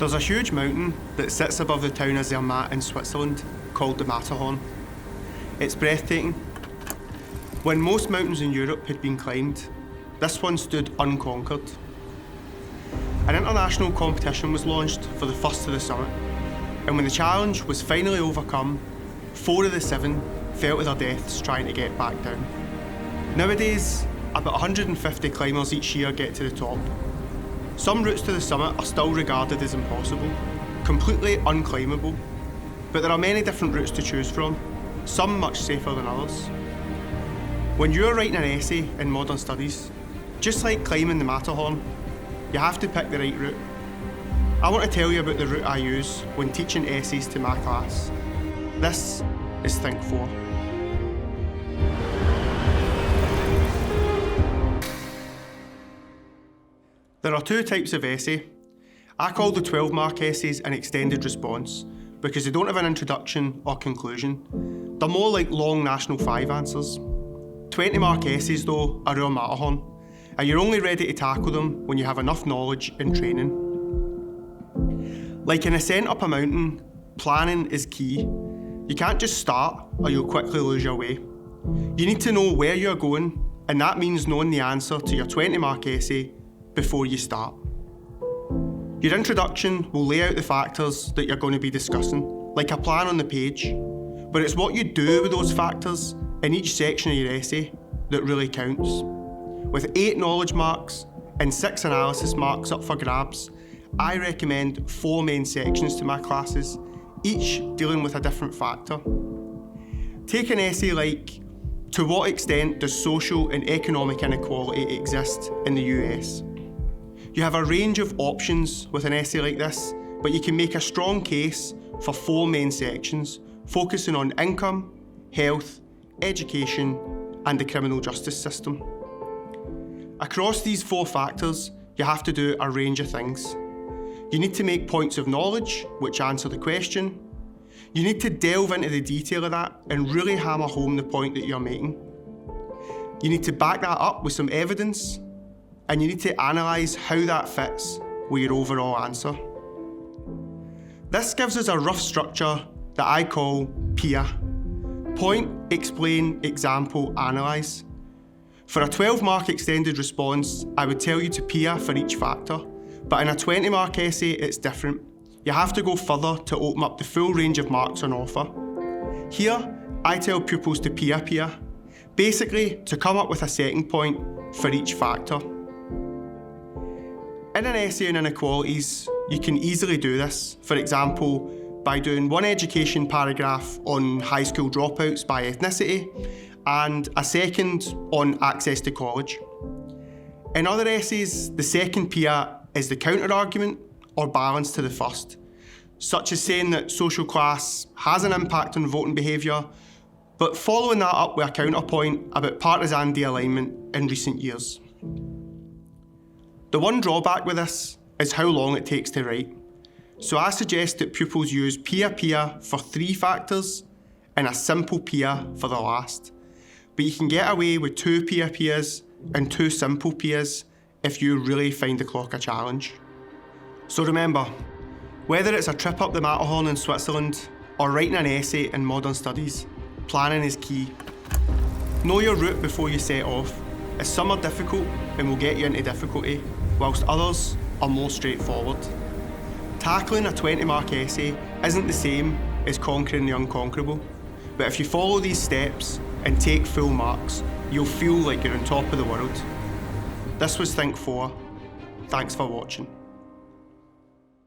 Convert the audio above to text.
There's a huge mountain that sits above the town of Zermatt in Switzerland called the Matterhorn. It's breathtaking. When most mountains in Europe had been climbed, this one stood unconquered. An international competition was launched for the first to the summit, and when the challenge was finally overcome, 4 of the 7 fell to their deaths trying to get back down. Nowadays, about 150 climbers each year get to the top. Some routes to the summit are still regarded as impossible, completely unclimbable, but there are many different routes to choose from, some much safer than others. When you're writing an essay in modern studies, just like climbing the Matterhorn, you have to pick the right route. I want to tell you about the route I use when teaching essays to my class. This is Think 4. There are 2 types of essay. I call the 12-mark essays an extended response because they don't have an introduction or conclusion. They're more like long National 5 answers. 20-mark essays, though, are our Matterhorn, and you're only ready to tackle them when you have enough knowledge and training. Like an ascent up a mountain, planning is key. You can't just start or you'll quickly lose your way. You need to know where you're going, and that means knowing the answer to your 20-mark essay before you start. Your introduction will lay out the factors that you're going to be discussing, like a plan on the page, but it's what you do with those factors in each section of your essay that really counts. With 8 knowledge marks and 6 analysis marks up for grabs, I recommend 4 main sections to my classes, each dealing with a different factor. Take an essay like, to what extent does social and economic inequality exist in the US? You have a range of options with an essay like this, but you can make a strong case for 4 main sections, focusing on income, health, education, and the criminal justice system. Across these 4 factors, you have to do a range of things. You need to make points of knowledge, which answer the question. You need to delve into the detail of that and really hammer home the point that you're making. You need to back that up with some evidence, and you need to analyse how that fits with your overall answer. This gives us a rough structure that I call PIA. Point, explain, example, analyse. For a 12-mark extended response, I would tell you to PIA for each factor, but in a 20-mark essay, it's different. You have to go further to open up the full range of marks on offer. Here, I tell pupils to PIA, basically to come up with a setting point for each factor. In an essay on inequalities, you can easily do this, for example, by doing one education paragraph on high school dropouts by ethnicity and a second on access to college. In other essays, the second PIA is the counter-argument or balance to the first, such as saying that social class has an impact on voting behaviour, but following that up with a counterpoint about partisan de-alignment in recent years. The one drawback with this is how long it takes to write. So I suggest that pupils use PIA for 3 factors and a simple PIA for the last. But you can get away with 2 PIAs and 2 simple PIAs if you really find the clock a challenge. So remember, whether it's a trip up the Matterhorn in Switzerland or writing an essay in modern studies, planning is key. Know your route before you set off, as some are difficult and will get you into difficulty, whilst others are more straightforward. Tackling a 20-mark essay isn't the same as conquering the unconquerable, but if you follow these steps and take full marks, you'll feel like you're on top of the world. This was Think 4. Thanks for watching.